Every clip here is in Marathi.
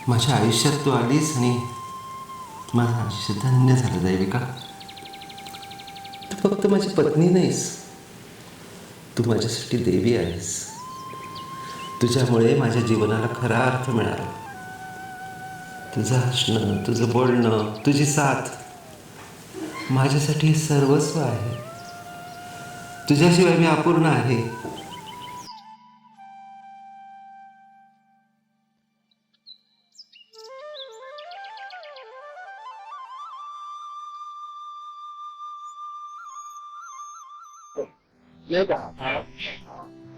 माझ्या आयुष्यात तू आलीस आणि माझं आयुष्य धन्य झालं दैविका. तू फक्त माझी पत्नी नाहीस, तू माझ्यासाठी देवी आहेस. तुझ्यामुळे माझ्या जीवनाला खरा अर्थ मिळाला. तुझं हसणं, तुझं बोलणं, तुझी साथ माझ्यासाठी सर्वस्व आहे. तुझ्याशिवाय मी अपूर्ण आहे.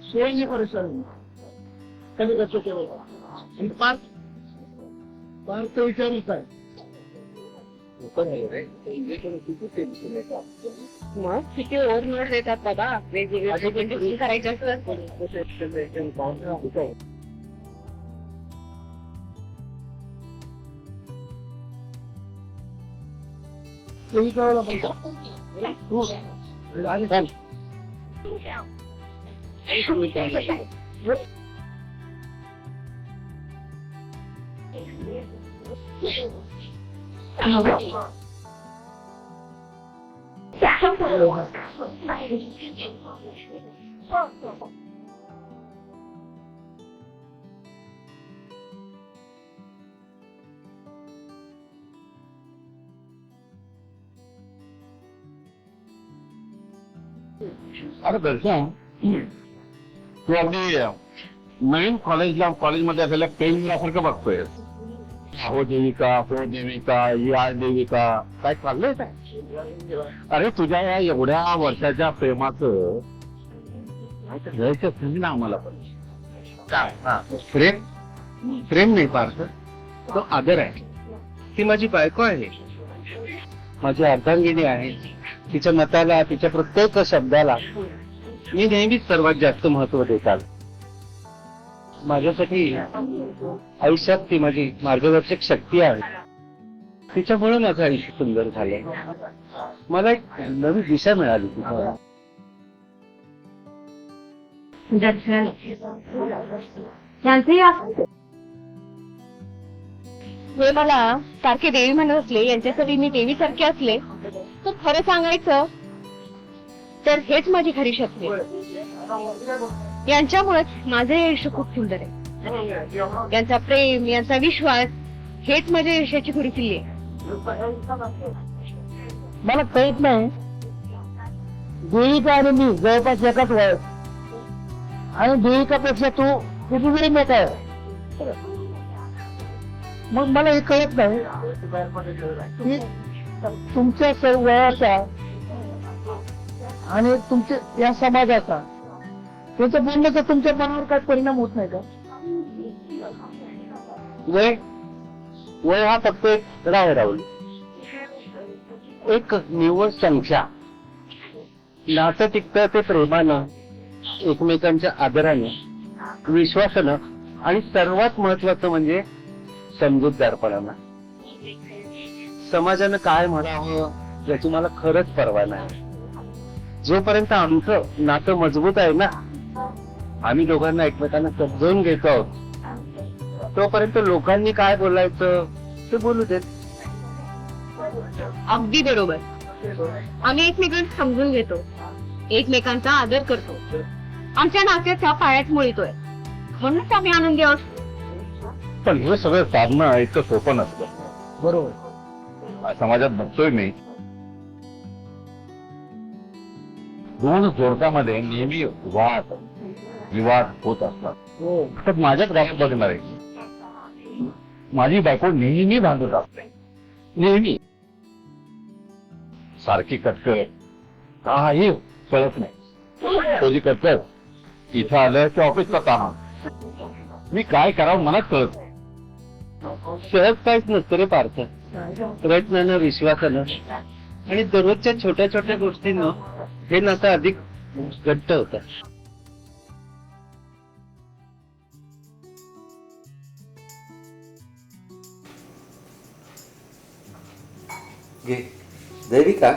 Sueño por eso. Kami ka suke mo. Ang parte विचारू काय? मग किती ओव्हर देतात बाबा, वेगवेगळे करायचे असतात. तुम्ही कळलं पण तू आणि काय? अरे दर्शन तू अगदी नवीन कॉलेजमध्ये असलेल्या पेनसारखं बघतोय. हो देविका, हो देविका, या देविका, काय चाललंय काय? अरे तुझ्या या एवढ्या वर्षाच्या प्रेमाचं रहस्य समज ना आम्हाला पण. काय प्रेम नाही पार्थ, तो आदर आहे. ती माझी बायको आहे. माझी अर्धांगिनी आहे. तिच्या मताला, तिच्या प्रत्येक शब्दाला मी नेहमीच सर्वात जास्त महत्व देतात. माझ्यासाठी आयुष्यात ती माझी मार्गदर्शक शक्ती आहे. तिच्यामुळे माझं आयुष्य सुंदर झालं. मला एक नवी दिशा मिळाली. हे मला सारखे देवी म्हणत असले, यांच्यासाठी मी देवी सारखे असले, तर खरं सांगायचं तर हेच माझी खरी शक्ती आहे. यांच्यामुळेच माझे आयुष्य खूप सुंदर आहे. यांचा प्रेम, यांचा विश्वास हेच माझ्या यशाची खरी किल्ली आहे. मला कळत नाही, देविका आणि मी जवळपास एकाच वय आणि देविकापेक्षा तू किती वेळ मोठा आहे. मग मला हे कळत नाही की तुमच्या सर्व वयाचा आणि तुमच्या या समाजाचा, त्याचं बोलण्याचा तुमच्या मनावर काय परिणाम होत नाही का? वय वय हा फक्त एक राह राहुल, एक निव्वळ संख्या. नातं टिकतं ते प्रेमानं, एकमेकांच्या आदराने, विश्वासानं आणि सर्वात महत्वाचं म्हणजे समजूतदारपणानं. समाजानं काय म्हणावं याची मला खरंच पर्वा नाही. जोपर्यंत आमचं नातं मजबूत आहे ना, आम्ही दोघांना एकमेकांना समजून घेतो आहोत, तोपर्यंत लोकांनी काय बोलायचं ते बोलू देत. अगदी बरोबर. आम्ही एकमेकांना समजून घेतो, एकमेकांचा आदर करतो. आमच्या नात्याचा पायाच मुळीतोय, म्हणूनच आम्ही आनंदी आहोत. पण हे सगळं साधणं इतकं सोपं नसतं. बरोबर. समाजात बघतोय मी, दोन जोडप्यामध्ये नेहमी वाद विवाद होत असतात. हो. तर माझ्याच घरात बघणार आहे, माझी बायको नेहमी भांडत असते. नेहमी सारखी कटकट, काही कळत नाही. तुझी कटकट इथं आलं की ऑफिसचं काम, मी काय करावं मलाच कळत नाही. सहज काहीच नसतं रे पार्थ. प्रयत्नानं, विश्वासानं आणि दररोजच्या छोट्या छोट्या गोष्टींना हे नातं अधिक घट्ट होतं. घे दैविका,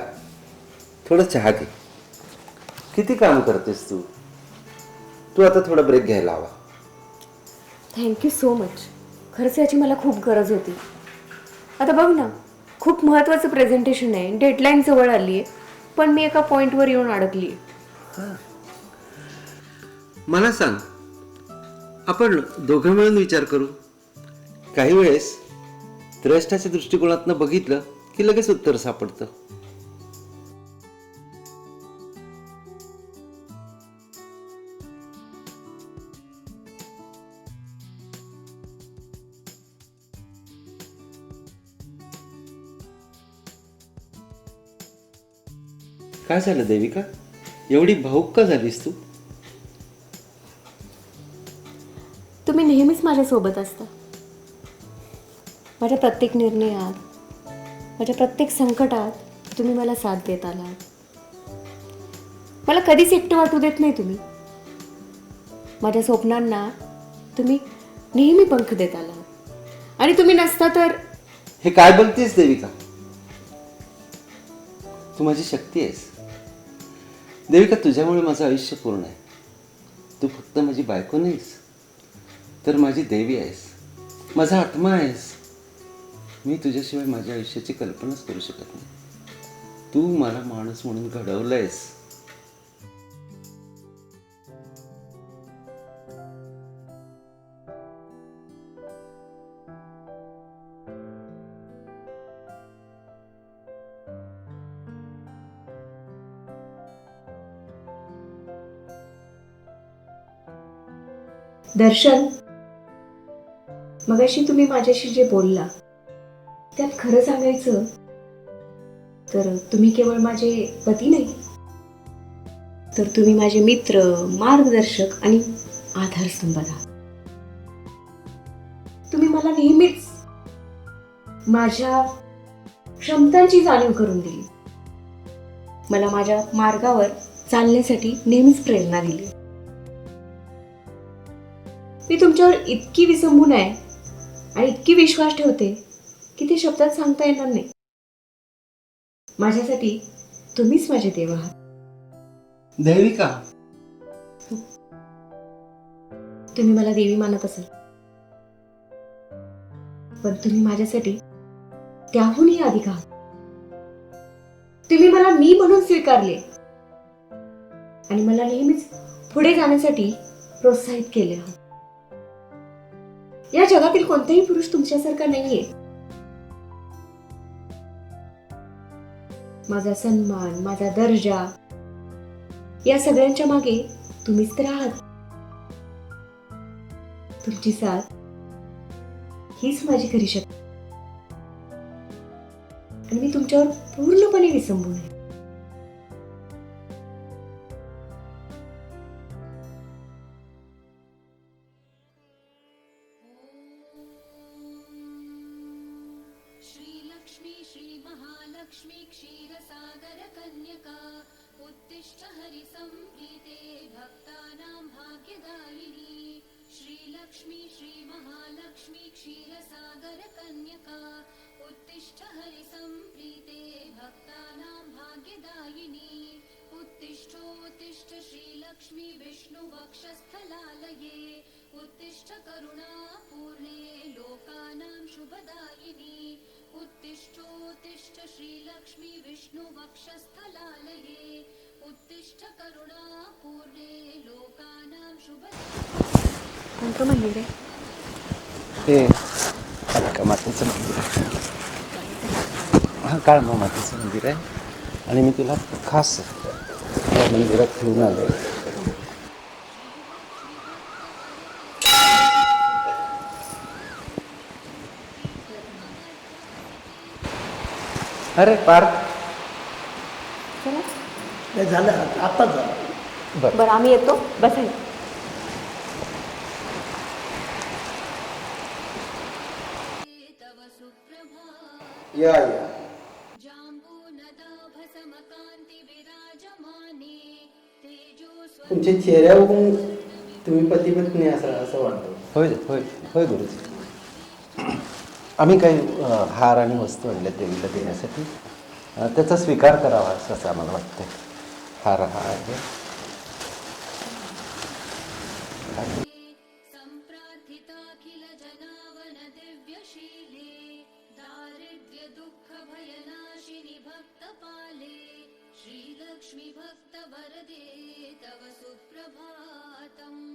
थोडं चहा घे. किती काम करतेस तू. तू आता थोडा ब्रेक घ्यायला हवा. Thank you so much. खरंच याची मला खूप गरज होती. आता बघ ना, खूप महत्त्वाचं प्रेझेंटेशन आहे, डेडलाईन जवळ आली आहे, पण मी एका पॉईंटवर येऊन अडकली आहे. मला सांग, आपण दोघं मिळून विचार करू. काही वेळेस द्रष्टाच्या दृष्टिकोनातनं बघितलं की लगेच उत्तर सापडतं. काय झालं देविका, एवढी भावुक का झालीस तू? तुम्ही नेहमीच माझ्यासोबत असता. माझ्या प्रत्येक निर्णयात, माझ्या प्रत्येक संकटात तुम्ही मला साथ देत आलात. मला कधीच एकटं वाटू देत नाही तुम्ही. माझ्या स्वप्नांना तुम्ही नेहमी पंख देत आलात. आणि तुम्ही नसता तर हे काय बोलतेस देविका? तू माझी शक्ती आहेस देविका. तुझ्यामुळे माझं आयुष्य पूर्ण आहे. तू फक्त माझी बायको नाहीस, तर माझी देवी आहेस, माझा आत्मा आहेस. मी तुझ्याशिवाय माझ्या आयुष्याची कल्पनाच करू शकत नाही. तू मला माणूस म्हणून घडवलंयस. दर्शन, मगाशी तुम्ही माझ्याशी जे बोलला त्यात खरं सांगायचं तर तुम्ही केवळ माझे पती नाही, तर तुम्ही माझे मित्र, मार्गदर्शक आणि आधारस्तंभ आहात. तुम्ही मला नेहमीच माझ्या क्षमतांची जाणीव करून दिली. मला माझ्या मार्गावर चालण्यासाठी नेहमीच प्रेरणा दिली. मी तुमच्यावर इतकी विसंबून आहे आणि इतकी विश्वास ठेवते की ते शब्दात सांगता येणार नाही. माझ्यासाठी तुम्हीच माझे देव आहात. देविका, तुम्ही मला देवी मानत असाल, पण तुम्ही माझ्यासाठी त्याहूनही अधिक आहात. तुम्ही मला मी म्हणून स्वीकारले आणि मला नेहमीच पुढे जाण्यासाठी प्रोत्साहित केले आहात. या जगातील कोणताही पुरुष तुमच्यासारखा नाहीये. माझा सन्मान, माझा दर्जा, या सगळ्यांच्या मागे तुम्हीच तर आहात. तुमची साथ हीच माझी खरी शक्ती आणि मी तुमच्यावर पूर्णपणे विसंबून आहे. श्री महालक्ष्मी क्षीरसागर कन्यका उत्तिष्ठ हरि संप्रीते भक्तानां भाग्यदायिनी. श्रीलक्ष्मी श्री महालक्ष्मी क्षीरसागर कन्यका उत्तिष्ठ हरि संप्रीते भक्तानां भाग्यदायिनी. उत्तिष्ठोत्तिष्ठ श्रीलक्ष्मी विष्णु वक्षस्थलालये उत्तिष्ठ करुणा पूर्णे लोकानां शुभदायिनी. उत्तिष्ठोत्तिष्ठ श्रीलक्ष्मी विष्णु वक्षस्थलालये उत्तिष्ठ करुणा पूर्णे लोकानां शुभदायिनी. कोणतं मंदिर आहे? हे कालिका मातेचं मंदिर आहे. हा काळमा मातेचं मंदिर आहे आणि मी तुला खास या मंदिरात घेऊन आलो. अरे पार्थ, नाही झालं, आत्ताच झालं. बरं, आम्ही येतो. बसाय. तव सुप्रभा या जाम्बूनदाभसमकान्ति विराजमाने तेजो तुमच्या चेहऱ्यावरून तुम्ही पती पत्नी असं वाटतं. होय होय होय गुरुजी. आम्ही काही हार आणि वस्तू आणल्या देवीला देण्यासाठी. त्याचा स्वीकार करावा असं आम्हाला वाटतं. हार हा आहे. सम्प्रार्थिताखिल जनावनदेवता श्रीलक्ष्मी भक्तवरदे तव सुप्रभातम्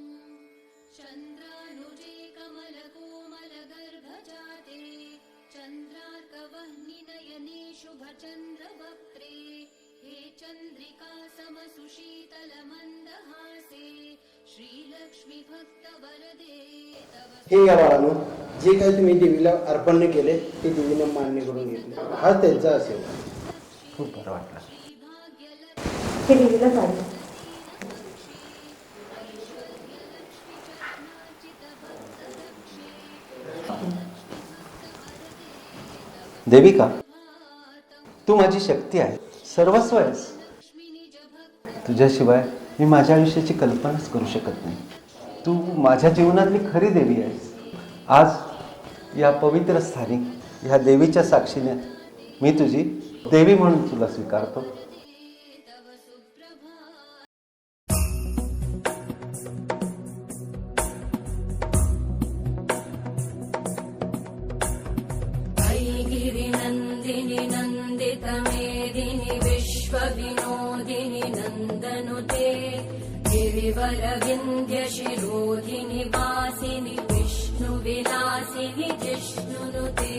चन्द्रानुजे कमलकोमलगर्भजाते चन्द्रार्कवह्निनयने शुभचन्द्रवक्त्रे हे चन्द्रिका समसुशीतलमन्दहासे श्रीलक्ष्मी भक्तवरदे तव हे या बाळांनो, जे काही तुम्ही देवीला अर्पण केले ते देवीने मान्य करून घेतले. हा त्यांचा असेल. खूप बरं वाटलं. हे देवीला चालेल. देविका, तू माझी शक्ती आहे, सर्वस्व आहेस. तुझ्याशिवाय मी माझ्या आयुष्याची कल्पनाच करू शकत नाही. तू माझ्या जीवनातली खरी देवी आहेस. आज या पवित्र स्थानी ह्या देवीच्या साक्षीने मी तुझी देवी म्हणून तुला स्वीकारतो. गिरिनन्दिनि नन्दितमेदिनि विश्वविनोदिनि नन्दनुते गिरिवरविन्ध्यशिरोधिनि वासिनि विष्णुविलासिनि जिष्णुनुते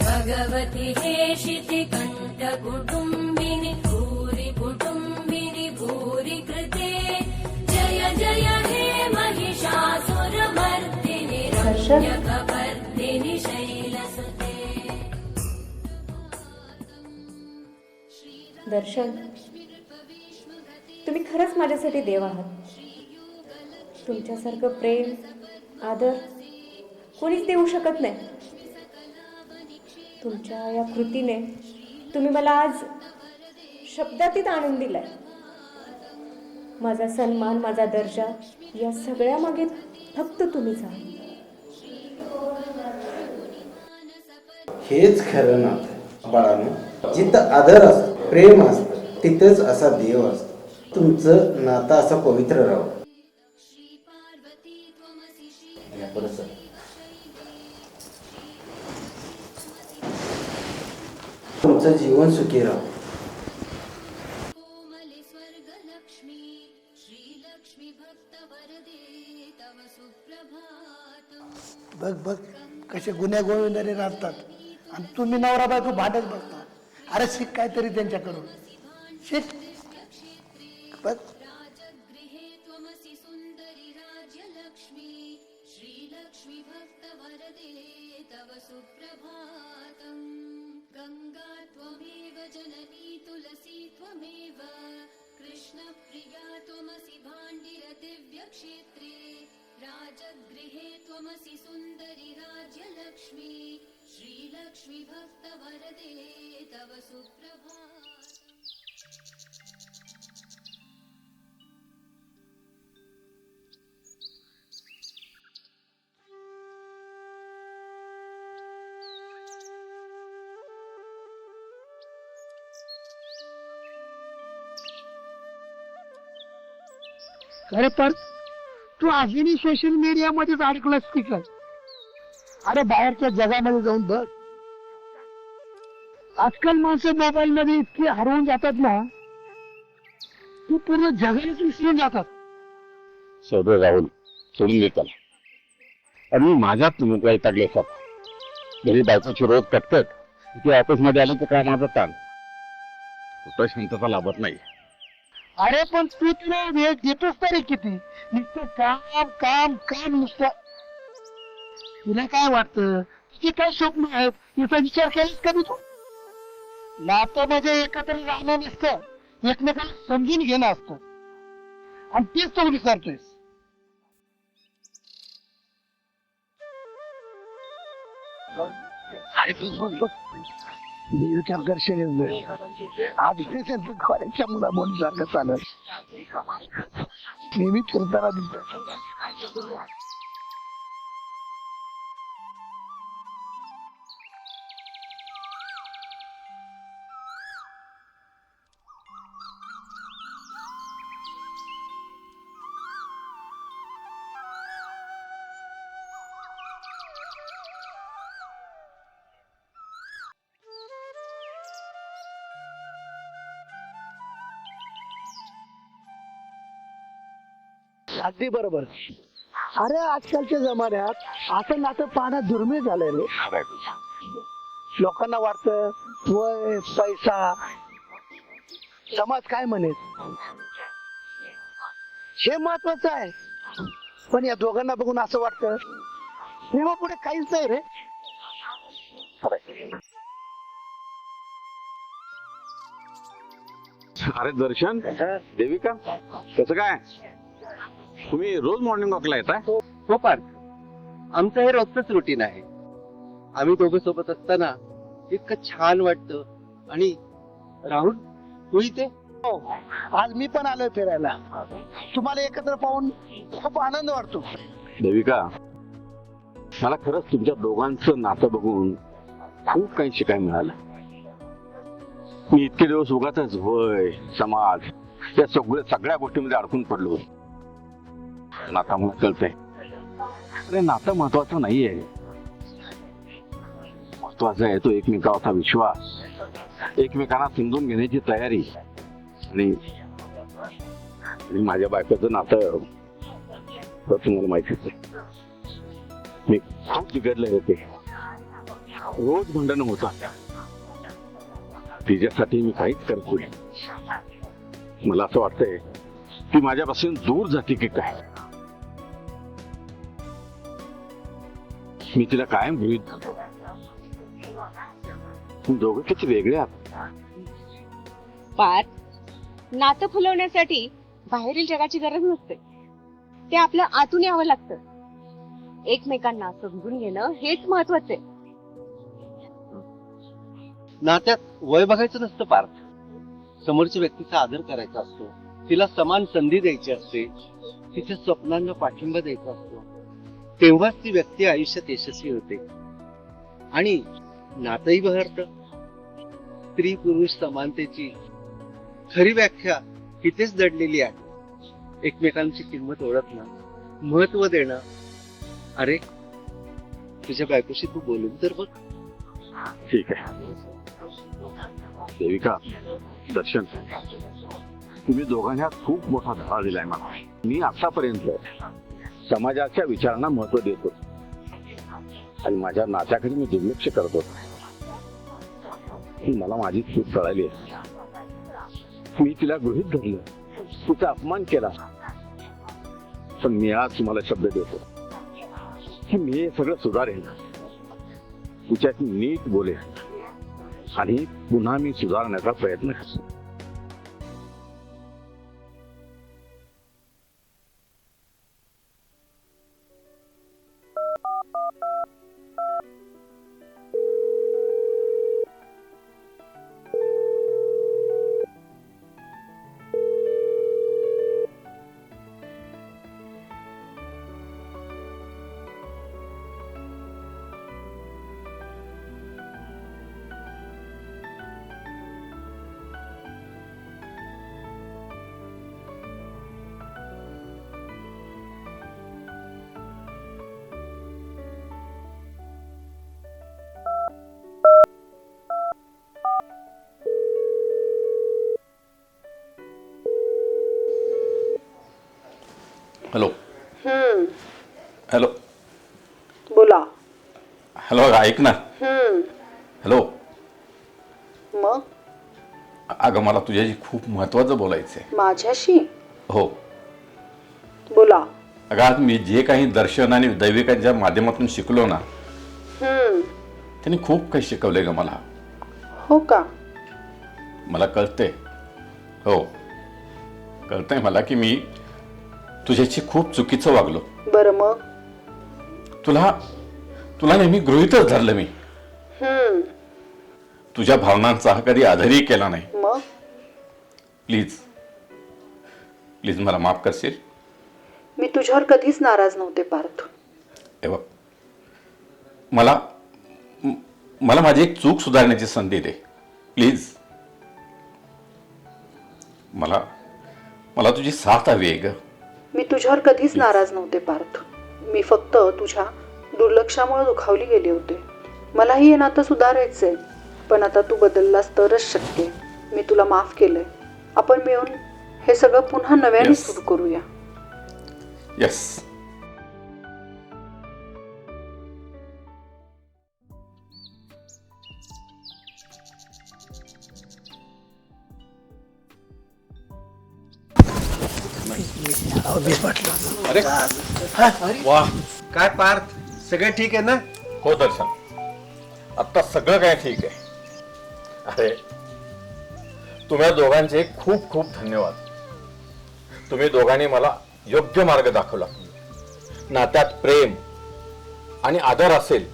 भगवति हेशिति कण्ठकुटुम्बिनि भूरि कुटुम्बिनि भूरि कृते जय जय हे महिषासुरमर्दिनि रम्यकपर्दिनि शैलसुते. दर्शन, तुम्ही खरंच माझ्यासाठी देव आहात. तुमच्यासारखं प्रेम, आदर कोणीच देऊ शकत नाही. तुमच्या या कृतीने तुम्ही मला आज शब्दातीत आनंद दिलाय. माझा सन्मान, माझा दर्जा या सगळ्या मागे फक्त तुम्हीच आहात. हेच खरं नातं बाळांनो. जिथं आदर असतो, प्रेम असतं, तिथंच असा देव असतो. तुमचं नातं असं पवित्र राहावं. तुमचं जीवन सुखी राहावं. कोमलि स्वर्गलक्ष्मी श्रीलक्ष्मी भक्तवरदे तव सुप्रभातम्. बघ बघ कसे गुन्हे गोविंदाने राहतात आणि तुम्ही नवरा बायको भांडत बसता. अरे शिक काहीतरी त्यांच्याकडून शिक. बघ राजगृहे त्वमसि सुन्दरि राज्यलक्ष्मी श्रीलक्ष्मी भक्तवरदे तव सुप्रभातम्. गङ्गा त्वमेव जननी तुलसी त्वमेव कृष्णप्रिया त्वमसि भाण्डिर दिव्यक्षेत्रे राजगृहे त्वमसि सुन्दरि राज्यलक्ष्मी श्रीलक्ष्मी भक्तवरदे तव सुप्रभातम्. अरे पण तू अजूनही सोशल मीडियामध्येच अडकलास की काय? अरे बाहेरच्या जगामध्ये जाऊन बघ. आजकाल माणसं मोबाईल मध्ये इतकी हरवून जातात ना, तू पूर्ण जगालाच विसरून जातात. सौदे राहुल सोडून देत त्याला. आणि माझ्यात तुम्ही काही टाकले घरी बायकोची रोज कटकट की ऑफिसमध्ये आले तर काय माझा ताण कुठं शांतता लाभत नाही. अरे पण तू तुला वेळ देतोस तरी किती? नुसतं काम काम काम नुसतं. तुला काय वाटतं तुझी काय स्वप्न आहेत याचा विचार केलास कधी तू? नातं म्हणजे एकत्र राहणं नसतं, एकमेकाला समजून घेणं असतं. आणि तेच तू विसरतोयस. देवीच्या दर्शन आधीच्या मुला म्हणून सारखं चालत नेहमी फिरताना दिसत. अगदी बरोबर. अरे आजकालच्या जमान्यात असं नातं पाहणं दुर्मिळ झालंय रे. लोकांना वाटतं वय पैसा समाज काय म्हणेल हे महत्वाचं आहे. पण या दोघांना बघून असं वाटतं प्रेमापुढे काहीच नाही रे. अरे दर्शन, देविका, कसं काय? तुम्ही रोज मॉर्निंग वॉकला येताय? हो पार्थ, आमचं हे रोजच रुटीन आहे. आम्ही दोघं सोबत असताना इतकं छान वाटतं. आणि राहुल, तू इथे? हो, आज मी पण आलोय फिरायला. तुम्हाला एकत्र पाहून खूप आनंद वाटतो. देविका, मला खरंच तुमच्या दोघांचं नातं बघून खूप काही शिकायला मिळालं. मी इतके दिवस उगाचच वय समाज या सगळ्या गोष्टींमध्ये अडकून पडलो. नाता मला कळतंय, अरे नातं महत्वाचं नाहीये. महत्वाचा आहे तो एकमेकावरचा विश्वास, एकमेकांना समजून घेण्याची तयारी. आणि माझ्या बायकोचं नातं तुम्हाला माहितीच आहे. मी खूप बिघडले होते, रोज भांडणं होतात. तिच्यासाठी मी काहीच करतो. मला असं वाटतंय ती माझ्यापासून दूर जाते की काय. मी तिला कायम गृहीत धरतो. दोघं किती वेगळे आहात. पार्थ, नातं फुलवण्यासाठी बाहेरील जगाची गरज नसते. ते आपल्या आतून यावं लागतं. एकमेकांना समजून घेणं हेच महत्वाचं आहे. नात्यात वय बघायचं नसतं पार्थ. समोरच्या व्यक्तीचा आदर करायचा असतो, तिला समान संधी द्यायची असते, तिच्या स्वप्नांना पाठिंबा द्यायचा असतो. तेव्हाच ती व्यक्ती आयुष्यात यशस्वी होते आणि नातंही बहरतं. स्त्री पुरुष समानतेची खरी व्याख्या तिथेच दडलेली आहे. एकमेकांची किंमत ओळखणं, महत्व देणं. अरे, तुझ्या बायकोशी तू बोलून तर बघ. ठीक आहे देविका, दर्शन, तुम्ही दोघांना खूप मोठा धडा दिलाय मला. मी आतापर्यंत समाजाच्या विचारांना महत्व देतो आणि माझ्या नात्याकडे मी दुर्लक्ष करतो. मला माझी चूक कळाली आहे. मी तिला गृहीत धरलं, तिचा अपमान केला. पण मी आज तुम्हाला शब्द देतो की मी हे सगळं सुधारेन. तिच्याशी नीट बोलेन आणि पुन्हा मी सुधारण्याचा प्रयत्न करतो. हॅलो हॅलो बोला. हॅलो, ऐक ना. हॅलो, मग अगं मला तुझ्याशी खूप महत्वाचं बोलायचं आहे. माझ्याशी? हो. बोला. अगं आज मी जे काही दर्शन आणि दैविकांच्या माध्यमातून शिकलो ना, त्यांनी खूप काही शिकवलंय ग मला. हो का? मला कळतंय, हो कळतंय मला की मी तुझ्याशी खूप चुकीचं वागलो. बरं मग? तुला नेहमी गृहीतच धरलं मी. तुझ्या भावनांचा कधी आदरही केला नाही. मग? प्लीज प्लीज मला माफ करशील? मी तुझ्यावर कधीच नाराज नव्हते पार्थ. हे बघ, मला माझी एक चूक सुधारण्याची संधी दे प्लीज. मला तुझी साथ हवी आहे ग. मी तुझ्यावर कधीच नाराज नव्हते पार्थ. मी फक्त तुझ्या दुर्लक्षामुळे दुखावली गेले होते. मलाही हे नातं सुधारायचंय, पण आता तू बदललास तरच शक्य. मी तुला माफ केलंय. आपण मिळून हे सगळं पुन्हा नव्याने सुरू करूया. येस. अरे वा, काय पार्थ, सगळे ठीक आहे ना? हो दर्शन, आता सगळं काय ठीक आहे. अरे तुम्हा दोघांचे खूप खूप धन्यवाद. तुम्ही दोघांनी मला योग्य मार्ग दाखवला. नात्यात प्रेम आणि आदर असेल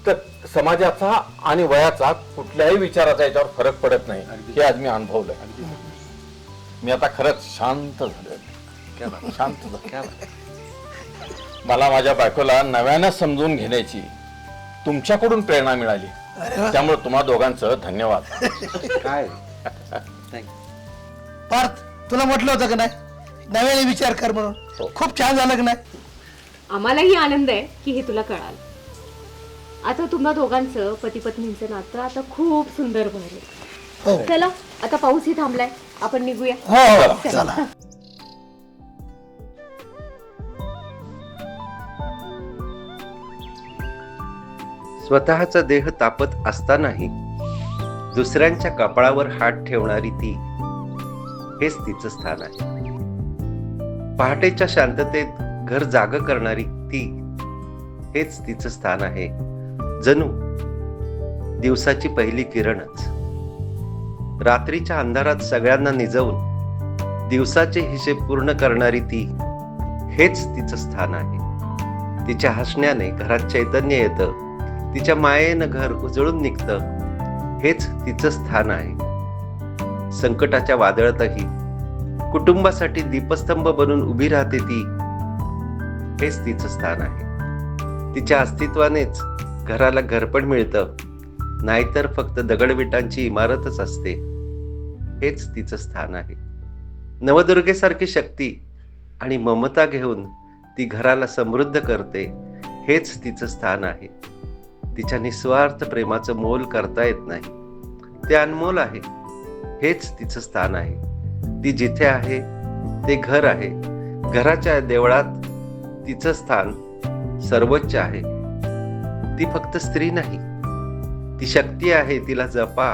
तर समाजाचा आणि वयाचा कुठल्याही विचाराचा याच्यावर फरक पडत नाही, हे आज मी अनुभवलंय. मी आता खरंच शांत झालोय, शांत झालो. मला माझ्या बायकोला नव्यानं समजून घेण्याची तुमच्याकडून प्रेरणा मिळाली, त्यामुळे तुम्हा दोघांचं धन्यवाद. काय पार्थ, तुला म्हटलं होतं का नाही नव्याने विचार कर म्हणून? खूप छान झालं का नाही? आम्हालाही आनंद आहे की हे तुला कळालं. आता तुम्हा दोघांचं पती पत्नींचं नातं आता खूप सुंदर बनलं. चला आता पाऊसही थांबलाय, आपण निघूया. हो चला. स्वतःचा देह तापत असतानाही दुसऱ्यांच्या कपाळावर हात ठेवणारी ती, हेच तिचं स्थान आहे. पहाटेच्या शांततेत घर जाग करणारी ती, हेच तिचं स्थान आहे. जणू दिवसाची पहिली किरणच. रात्रीच्या अंधारात सगळ्यांना निजवून दिवसाचे हिशेब पूर्ण करणारी ती, हेच तिचं स्थान आहे. तिच्या हसण्याने घरात चैतन्य येतं, तिच्या मायेनं घर उजळून निघतं, हेच तिचं स्थान आहे. संकटाच्या वादळातही कुटुंबासाठी दीपस्तंभ बनून उभी राहते ती, हेच तिचं स्थान आहे. तिच्या अस्तित्वानेच घराला घरपण मिळतं, नाहीतर फक्त दगडविटांची इमारतच असते, हेच तिचं स्थान आहे. नवदुर्गेसारखी शक्ती आणि ममता घेऊन ती घराला समृद्ध करते, हेच तिचं स्थान आहे. तिच्या निस्वार्थ प्रेमाचं मोल करता येत नाही, ते अनमोल आहे, हेच तिचं स्थान आहे. ती जिथे आहे ते घर आहे. घराच्या देवळात तिचं स्थान सर्वोच्च आहे. ती फक्त स्त्री नाही, ती शक्ती आहे, तिला जपा.